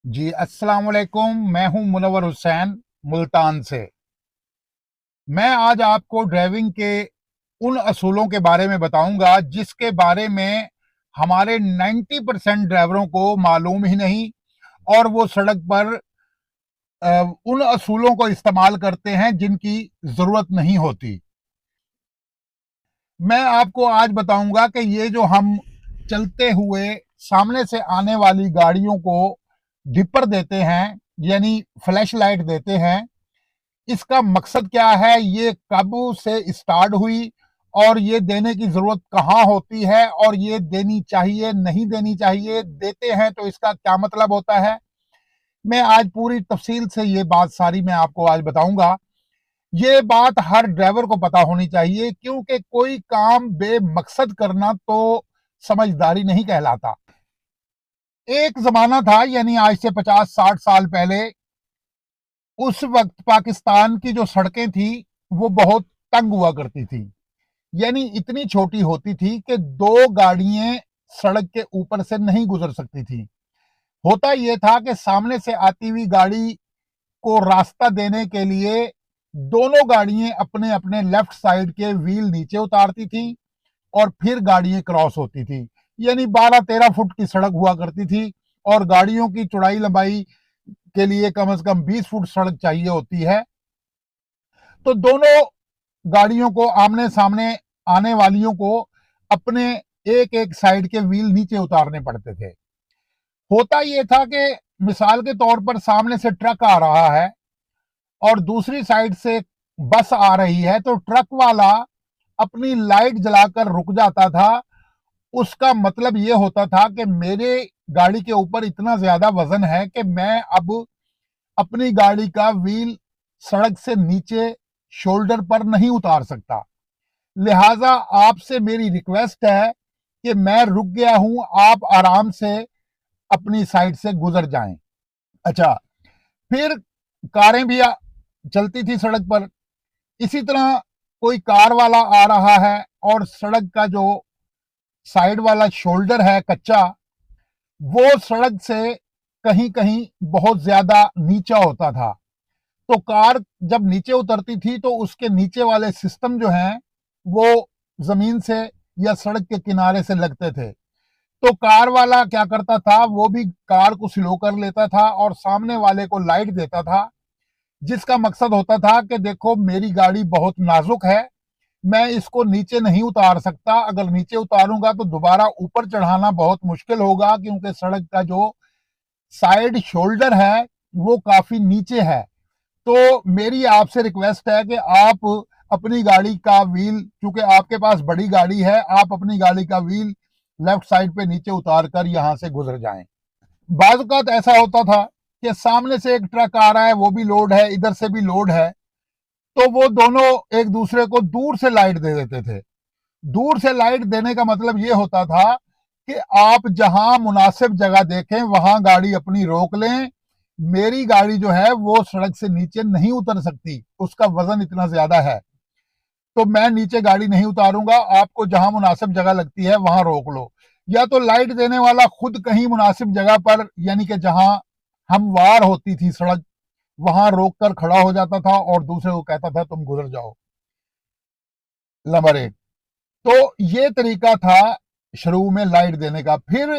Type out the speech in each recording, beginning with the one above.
जी अस्सलाम वालेकुम। मैं हूं मुनव्वर हुसैन, मुल्तान से। मैं आज आपको ड्राइविंग के उन असूलों के बारे में बताऊंगा जिसके बारे में हमारे 90% ड्राइवरों को मालूम ही नहीं, और वो सड़क पर उन असूलों को इस्तेमाल करते हैं जिनकी जरूरत नहीं होती। मैं आपको आज बताऊंगा कि ये जो हम चलते हुए सामने से आने वाली गाड़ियों को डिपर देते हैं, यानी फ्लैश लाइट देते हैं, इसका मकसद क्या है, ये कब से स्टार्ट हुई और ये देने की जरूरत कहाँ होती है, और ये देनी चाहिए नहीं देनी चाहिए, देते हैं तो इसका क्या मतलब होता है। मैं आज पूरी तफसील से ये बात सारी मैं आपको आज बताऊंगा। ये बात हर ड्राइवर को पता होनी चाहिए, क्योंकि कोई काम बेमकसद करना तो समझदारी नहीं कहलाता। एक जमाना था, यानी आज से 50-60 साल पहले, उस वक्त पाकिस्तान की जो सड़कें थी वो बहुत तंग हुआ करती थी। यानी इतनी छोटी होती थी कि दो गाड़ियां सड़क के ऊपर से नहीं गुजर सकती थी। होता यह था कि सामने से आती हुई गाड़ी को रास्ता देने के लिए दोनों गाड़ियां अपने अपने लेफ्ट साइड के व्हील नीचे उतारती थी और फिर गाड़ियां क्रॉस होती थी। यानी 12-13 फुट की सड़क हुआ करती थी, और गाड़ियों की चौड़ाई लंबाई के लिए कम से कम 20 फुट सड़क चाहिए होती है। तो दोनों गाड़ियों को, आमने सामने आने वालियों को, अपने एक एक साइड के व्हील नीचे उतारने पड़ते थे। होता यह था कि मिसाल के तौर पर सामने से ट्रक आ रहा है और दूसरी साइड से बस आ रही है, तो ट्रक वाला अपनी लाइट जलाकर रुक जाता था। उसका मतलब यह होता था कि मेरे गाड़ी के ऊपर इतना ज्यादा वजन है कि मैं अब अपनी गाड़ी का व्हील सड़क से नीचे शोल्डर पर नहीं उतार सकता। लिहाजा आपसे मेरी रिक्वेस्ट है कि मैं रुक गया हूं, आप आराम से अपनी साइड से गुजर जाएं। अच्छा, फिर कारें भी चलती थी सड़क पर। इसी तरह कोई कार वाला आ रहा है और सड़क का जो साइड वाला शोल्डर है कच्चा, वो सड़क से कहीं कहीं बहुत ज्यादा नीचा होता था। तो कार जब नीचे उतरती थी तो उसके नीचे वाले सिस्टम जो हैं वो जमीन से या सड़क के किनारे से लगते थे। तो कार वाला क्या करता था, वो भी कार को स्लो कर लेता था और सामने वाले को लाइट देता था, जिसका मकसद होता था कि देखो मेरी गाड़ी बहुत नाजुक है, मैं इसको नीचे नहीं उतार सकता। अगर नीचे उतारूंगा तो दोबारा ऊपर चढ़ाना बहुत मुश्किल होगा, क्योंकि सड़क का जो साइड शोल्डर है वो काफी नीचे है। तो मेरी आपसे रिक्वेस्ट है कि आप अपनी गाड़ी का व्हील, क्योंकि आपके पास बड़ी गाड़ी है, आप अपनी गाड़ी का व्हील लेफ्ट साइड पे नीचे उतार कर यहां से गुजर जाएं। बाज़ औक़ात ऐसा होता था कि सामने से एक ट्रक आ रहा है, वो भी लोड है, इधर से भी लोड है, तो वो दोनों एक दूसरे को दूर से लाइट दे देते थे। दूर से लाइट देने का मतलब ये होता था कि आप जहां मुनासिब जगह देखें वहां गाड़ी अपनी रोक लें। मेरी गाड़ी जो है वो सड़क से नीचे नहीं उतर सकती, उसका वजन इतना ज्यादा है, तो मैं नीचे गाड़ी नहीं उतारूंगा। आपको जहां मुनासिब जगह लगती है वहां रोक लो। या तो लाइट देने वाला खुद कहीं मुनासिब जगह पर, यानी कि जहां हमवार होती थी सड़क, वहां रोक कर खड़ा हो जाता था और दूसरे को कहता था तुम गुजर जाओ। नंबर एक, तो ये तरीका था शुरू में लाइट देने का। फिर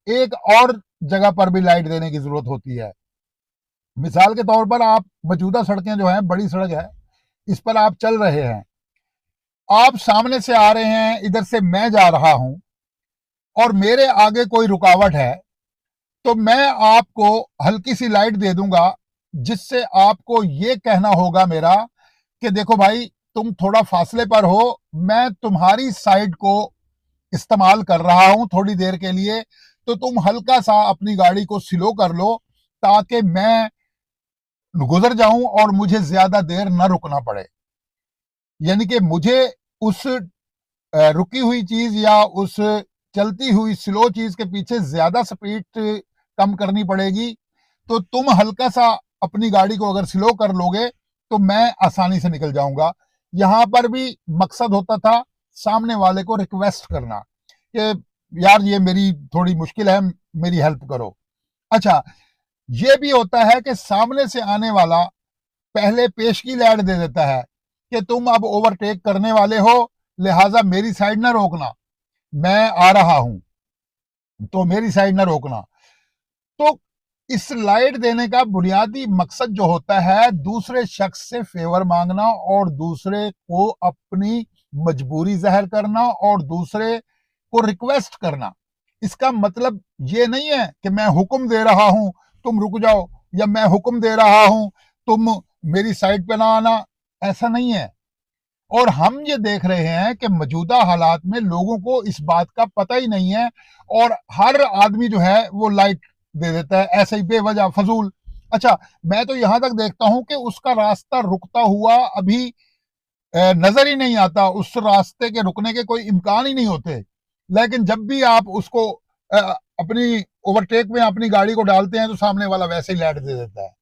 एक और जगह पर भी लाइट देने की जरूरत होती है। मिसाल के तौर पर आप मौजूदा सड़कें जो हैं, बड़ी सड़क है, इस पर आप चल रहे हैं, आप सामने से आ रहे हैं, इधर से मैं जा रहा हूं और मेरे आगे कोई रुकावट है, तो मैं आपको हल्की सी लाइट दे दूंगा, जिससे आपको ये कहना होगा मेरा कि देखो भाई, तुम थोड़ा फासले पर हो, मैं तुम्हारी साइड को इस्तेमाल कर रहा हूं थोड़ी देर के लिए, तो तुम हल्का सा अपनी गाड़ी को स्लो कर लो ताकि मैं गुजर जाऊं और मुझे ज्यादा देर न रुकना पड़े। यानी कि मुझे उस रुकी हुई चीज या उस चलती हुई स्लो चीज के पीछे ज्यादा स्पीड कम करनी पड़ेगी। तो तुम हल्का सा अपनी गाड़ी को अगर स्लो कर लोगे तो मैं आसानी से निकल जाऊंगा। यहां पर भी मकसद होता था सामने वाले को रिक्वेस्ट करना कि यार ये मेरी थोड़ी मुश्किल है, मेरी हेल्प करो। अच्छा, ये भी होता है कि सामने से आने वाला पहले पेशगी लाइट दे देता है कि तुम अब ओवरटेक करने वाले हो, लिहाजा मेरी साइड ना रोकना, मैं आ रहा हूं तो मेरी साइड ना रोकना। तो इस लाइट देने का बुनियादी मकसद जो होता है दूसरे शख्स से फेवर मांगना और दूसरे को अपनी मजबूरी जाहिर करना और दूसरे को रिक्वेस्ट करना। इसका मतलब ये नहीं है कि मैं हुक्म दे रहा हूं तुम रुक जाओ, या मैं हुक्म दे रहा हूं तुम मेरी साइड पे ना आना, ऐसा नहीं है। और हम ये देख रहे हैं कि मौजूदा हालात में लोगों को इस बात का पता ही नहीं है और हर आदमी जो है वो लाइट दे देता है ऐसे ही बेवजह फजूल। अच्छा, मैं तो यहां तक देखता हूं कि उसका रास्ता रुकता हुआ अभी नजर ही नहीं आता, उस रास्ते के रुकने के कोई इम्कान ही नहीं होते, लेकिन जब भी आप उसको अपनी ओवरटेक में अपनी गाड़ी को डालते हैं तो सामने वाला वैसे ही लाइट दे देता है।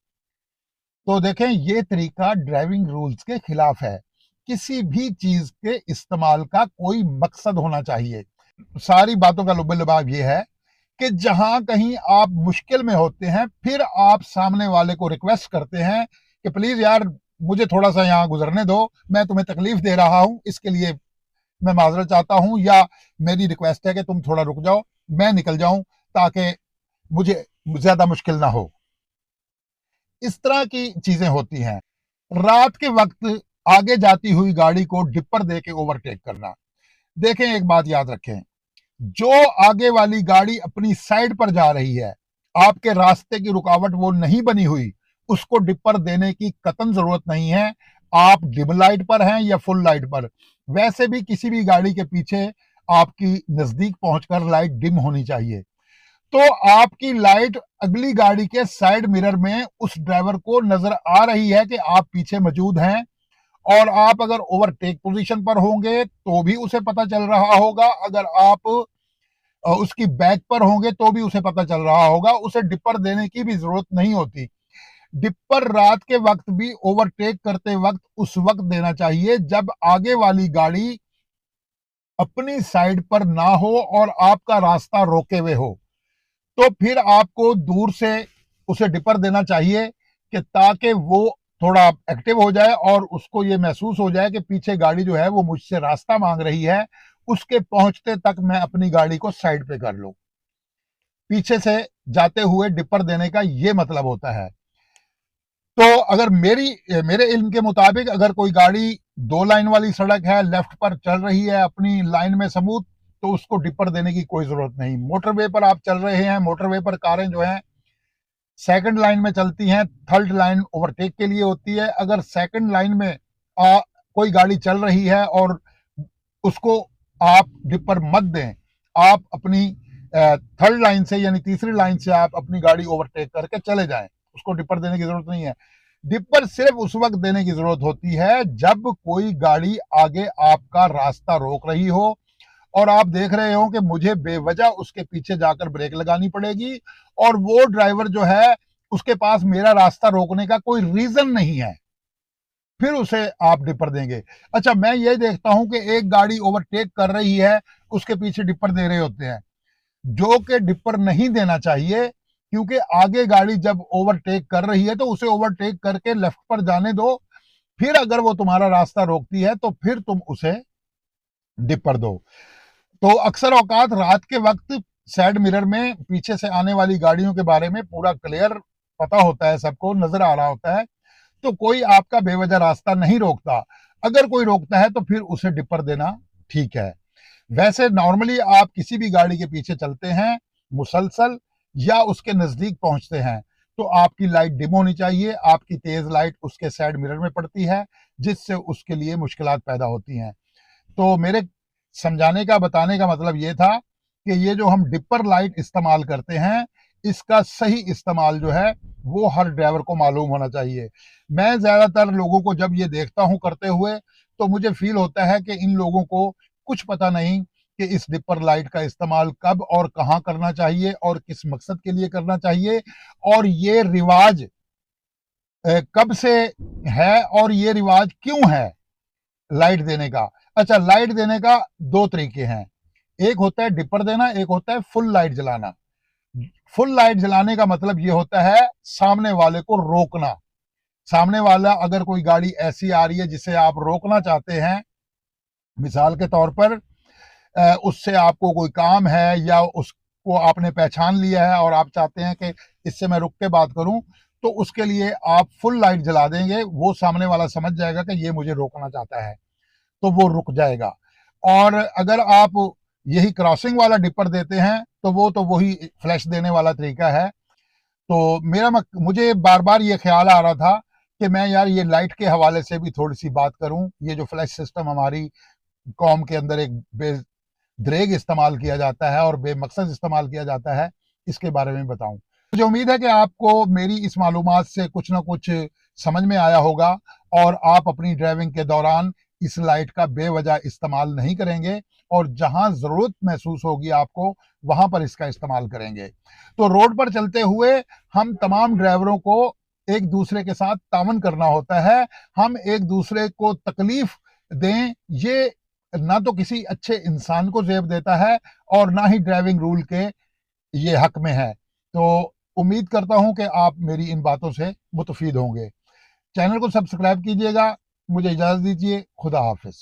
तो देखें, ये तरीका ड्राइविंग रूल्स के खिलाफ है। किसी भी चीज के इस्तेमाल का कोई मकसद होना चाहिए। सारी बातों का लुब-ए-लुबाब ये है कि जहां कहीं आप मुश्किल में होते हैं फिर आप सामने वाले को रिक्वेस्ट करते हैं कि प्लीज यार मुझे थोड़ा सा यहाँ गुजरने दो, मैं तुम्हें तकलीफ दे रहा हूं, इसके लिए मैं माजरत चाहता हूं, या मेरी रिक्वेस्ट है कि तुम थोड़ा रुक जाओ, मैं निकल जाऊं ताकि मुझे ज्यादा मुश्किल ना हो। इस तरह की चीजें होती हैं। रात के वक्त आगे जाती हुई गाड़ी को डिपर दे के ओवरटेक करना। देखें, एक बात याद रखें, जो आगे वाली गाड़ी अपनी साइड पर जा रही है, आपके रास्ते की रुकावट वो नहीं बनी हुई, उसको डिपर देने की कतन जरूरत नहीं है। आप डिम लाइट पर हैं या फुल लाइट पर, वैसे भी किसी भी गाड़ी के पीछे आपकी नजदीक पहुंचकर लाइट डिम होनी चाहिए। तो आपकी लाइट अगली गाड़ी के साइड मिरर में उस ड्राइवर को नजर आ रही है कि आप पीछे मौजूद हैं, और आप अगर ओवरटेक पोजीशन पर होंगे तो भी उसे पता चल रहा होगा, अगर आप उसकी बैक पर होंगे तो भी उसे पता चल रहा होगा। उसे डिपर देने की भी जरूरत नहीं होती। डिपर रात के वक्त भी ओवरटेक करते वक्त उस वक्त देना चाहिए जब आगे वाली गाड़ी अपनी साइड पर ना हो और आपका रास्ता रोके हुए हो, तो फिर आपको दूर से उसे डिपर देना चाहिए कि ताकि वो थोड़ा एक्टिव हो जाए और उसको ये महसूस हो जाए कि पीछे गाड़ी जो है वो मुझसे रास्ता मांग रही है, उसके पहुंचते तक मैं अपनी गाड़ी को साइड पे कर लूं। पीछे से जाते हुए डिपर देने का ये मतलब होता है। तो अगर मेरे इल्म के मुताबिक अगर कोई गाड़ी दो लाइन वाली सड़क है, लेफ्ट पर चल रही है अपनी लाइन में स्मूथ, तो उसको डिपर देने की कोई जरूरत नहीं। मोटरवे पर आप चल रहे हैं, मोटरवे पर कारें जो हैं सेकंड लाइन में चलती हैं, थर्ड लाइन ओवरटेक के लिए होती है। अगर सेकंड लाइन में कोई गाड़ी चल रही है और उसको आप डिपर मत दें, आप अपनी थर्ड लाइन से यानी तीसरी लाइन से आप अपनी गाड़ी ओवरटेक करके चले जाएं, उसको डिपर देने की जरूरत नहीं है। डिपर सिर्फ उस वक्त देने की जरूरत होती है जब कोई गाड़ी आगे आपका रास्ता रोक रही हो और आप देख रहे हो कि मुझे बेवजह उसके पीछे जाकर ब्रेक लगानी पड़ेगी और वो ड्राइवर जो है उसके पास मेरा रास्ता रोकने का कोई रीजन नहीं है, फिर उसे आप डिपर देंगे। अच्छा, मैं ये देखता हूं कि एक गाड़ी ओवरटेक कर रही है, उसके पीछे डिपर दे रहे होते हैं, जो कि डिपर नहीं देना चाहिए, क्योंकि आगे गाड़ी जब ओवरटेक कर रही है तो उसे ओवरटेक करके लेफ्ट पर जाने दो, फिर अगर वो तुम्हारा रास्ता रोकती है तो फिर तुम उसे डिपर दो। तो अक्सर औकात रात के वक्त साइड मिरर में पीछे से आने वाली गाड़ियों के बारे में पूरा क्लियर पता होता है, सबको नजर आ रहा होता है, तो कोई आपका बेवजह रास्ता नहीं रोकता। अगर कोई रोकता है तो फिर उसे डिपर देना ठीक है। वैसे नॉर्मली आप किसी भी गाड़ी के पीछे चलते हैं मुसलसल या उसके नजदीक पहुंचते हैं तो आपकी लाइट डिम होनी चाहिए, आपकी तेज लाइट उसके साइड मिरर में पड़ती है जिससे उसके लिए मुश्किलात पैदा होती हैं। तो मेरे समझाने का बताने का मतलब ये था कि ये जो हम डिपर लाइट इस्तेमाल करते हैं इसका सही इस्तेमाल जो है वो हर ड्राइवर को मालूम होना चाहिए। मैं ज्यादातर लोगों को जब ये देखता हूं करते हुए तो मुझे फील होता है कि इन लोगों को कुछ पता नहीं कि इस डिपर लाइट का इस्तेमाल कब और कहां करना चाहिए और किस मकसद के लिए करना चाहिए, और ये रिवाज कब से है और ये रिवाज क्यों है लाइट देने का। अच्छा, लाइट देने का दो तरीके हैं, एक होता है डिपर देना, एक होता है फुल लाइट जलाना। फुल लाइट जलाने का मतलब ये होता है सामने वाले को रोकना। सामने वाला अगर कोई गाड़ी ऐसी आ रही है जिसे आप रोकना चाहते हैं, मिसाल के तौर पर उससे आपको कोई काम है या उसको आपने पहचान लिया है और आप चाहते हैं कि इससे मैं रुक के बात करूं, तो उसके लिए आप फुल लाइट जला देंगे। वो सामने वाला समझ जाएगा कि ये मुझे रोकना चाहता है, तो वो रुक जाएगा। और अगर आप यही क्रॉसिंग वाला डिपर देते हैं तो वही फ्लैश देने वाला तरीका है। तो मुझे बार बार ये ख्याल आ रहा था कि मैं यार ये लाइट के हवाले से भी थोड़ी सी बात करूं। ये जो फ्लैश सिस्टम हमारी कौम के अंदर एक बेदरेग इस्तेमाल किया जाता है और बेमकसद इस्तेमाल किया जाता है, इसके बारे में बताऊं। मुझे उम्मीद है कि आपको मेरी इस मालूमात से कुछ ना कुछ समझ में आया होगा और आप अपनी ड्राइविंग के दौरान इस लाइट का बेवजह इस्तेमाल नहीं करेंगे और जहां जरूरत महसूस होगी आपको वहां पर इसका इस्तेमाल करेंगे। तो रोड पर चलते हुए हम तमाम ड्राइवरों को एक दूसरे के साथ तावन करना होता है। हम एक दूसरे को तकलीफ दें, ये ना तो किसी अच्छे इंसान को जेब देता है और ना ही ड्राइविंग रूल के ये हक में है। तो उम्मीद करता हूं कि आप मेरी इन बातों से मुतफीद होंगे। चैनल को सब्सक्राइब कीजिएगा। मुझे इजाजत दीजिए। खुदा हाफिज।